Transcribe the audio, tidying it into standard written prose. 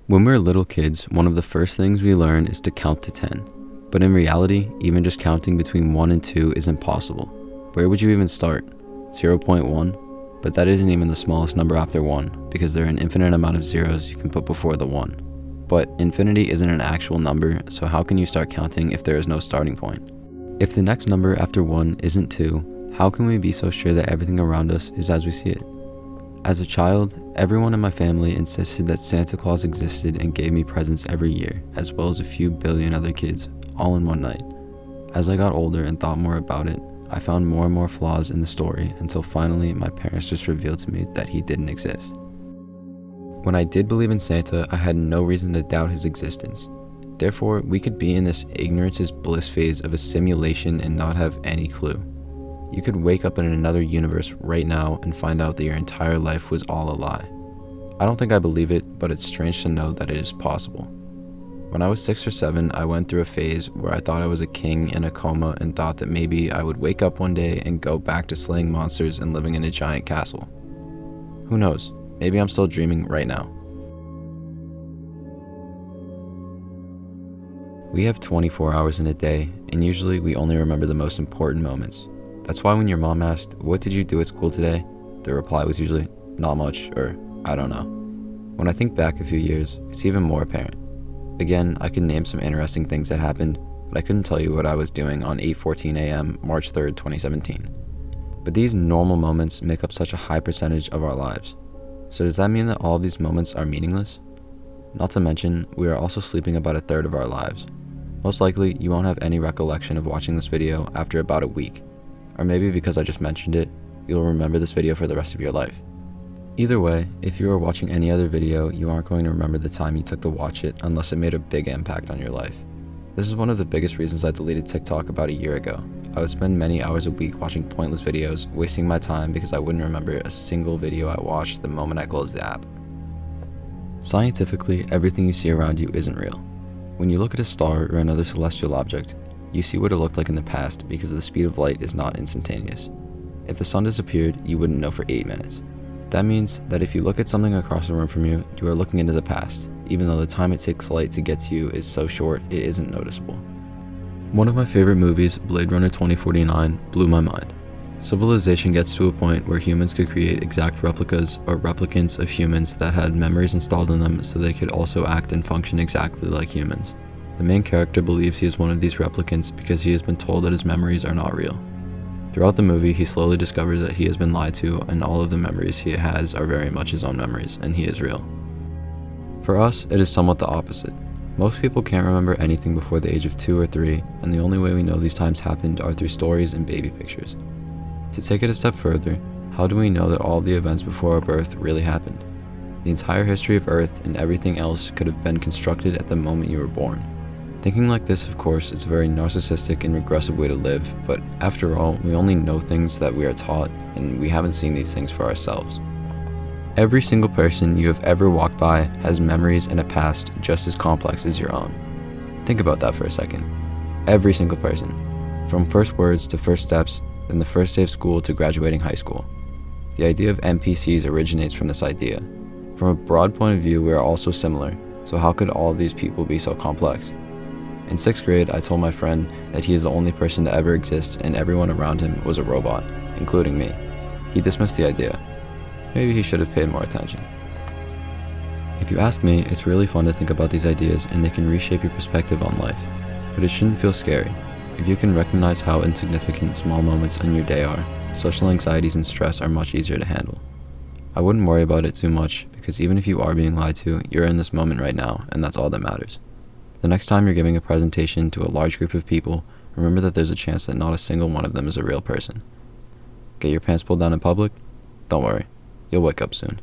When we're little kids, one of the first things we learn is to count to 10. But in reality, even just counting between 1 and 2 is impossible. Where would you even start? 0.1? But that isn't even the smallest number after 1, because there are an infinite amount of zeros you can put before the 1. But infinity isn't an actual number, so how can you start counting if there is no starting point? If the next number after 1 isn't 2, how can we be so sure that everything around us is as we see it? As a child, everyone in my family insisted that Santa Claus existed and gave me presents every year, as well as a few billion other kids, all in one night. As I got older and thought more about it, I found more and more flaws in the story until finally my parents just revealed to me that he didn't exist. When I did believe in Santa, I had no reason to doubt his existence. Therefore, we could be in this ignorance is bliss phase of a simulation and not have any clue. You could wake up in another universe right now and find out that your entire life was all a lie. I don't think I believe it, but it's strange to know that it is possible. When I was 6 or 7, I went through a phase where I thought I was a king in a coma and thought that maybe I would wake up one day and go back to slaying monsters and living in a giant castle. Who knows? Maybe I'm still dreaming right now. We have 24 hours in a day, and usually we only remember the most important moments. That's why when your mom asked, "What did you do at school today?" the reply was usually, "Not much," or "I don't know." When I think back a few years, it's even more apparent. Again, I can name some interesting things that happened, but I couldn't tell you what I was doing on 8:14 a.m., March 3rd, 2017. But these normal moments make up such a high percentage of our lives. So does that mean that all of these moments are meaningless? Not to mention, we are also sleeping about a third of our lives. Most likely, you won't have any recollection of watching this video after about a week. Or maybe because I just mentioned it, you'll remember this video for the rest of your life. Either way, if you are watching any other video, you aren't going to remember the time you took to watch it unless it made a big impact on your life. This is one of the biggest reasons I deleted TikTok about a year ago. I would spend many hours a week watching pointless videos, wasting my time because I wouldn't remember a single video I watched the moment I closed the app. Scientifically, everything you see around you isn't real. When you look at a star or another celestial object, you see what it looked like in the past because the speed of light is not instantaneous. If the sun disappeared, you wouldn't know for 8 minutes. That means that if you look at something across the room from you, you are looking into the past, even though the time it takes light to get to you is so short it isn't noticeable. One of my favorite movies, Blade Runner 2049, blew my mind. Civilization gets to a point where humans could create exact replicas or replicants of humans that had memories installed in them so they could also act and function exactly like humans. The main character believes he is one of these replicants because he has been told that his memories are not real. Throughout the movie, he slowly discovers that he has been lied to and all of the memories he has are very much his own memories and he is real. For us, it is somewhat the opposite. Most people can't remember anything before the age of 2 or 3, and the only way we know these times happened are through stories and baby pictures. To take it a step further, how do we know that all the events before our birth really happened? The entire history of Earth and everything else could have been constructed at the moment you were born. Thinking like this, of course, is a very narcissistic and regressive way to live, but after all, we only know things that we are taught, and we haven't seen these things for ourselves. Every single person you have ever walked by has memories and a past just as complex as your own. Think about that for a second. Every single person. From first words to first steps, then the first day of school to graduating high school. The idea of NPCs originates from this idea. From a broad point of view, we are all so similar, so how could all of these people be so complex? In 6th grade, I told my friend that he is the only person to ever exist and everyone around him was a robot, including me. He dismissed the idea. Maybe he should have paid more attention. If you ask me, it's really fun to think about these ideas and they can reshape your perspective on life. But it shouldn't feel scary. If you can recognize how insignificant small moments in your day are, social anxieties and stress are much easier to handle. I wouldn't worry about it too much because even if you are being lied to, you're in this moment right now and that's all that matters. The next time you're giving a presentation to a large group of people, remember that there's a chance that not a single one of them is a real person. Get your pants pulled down in public? Don't worry, you'll wake up soon.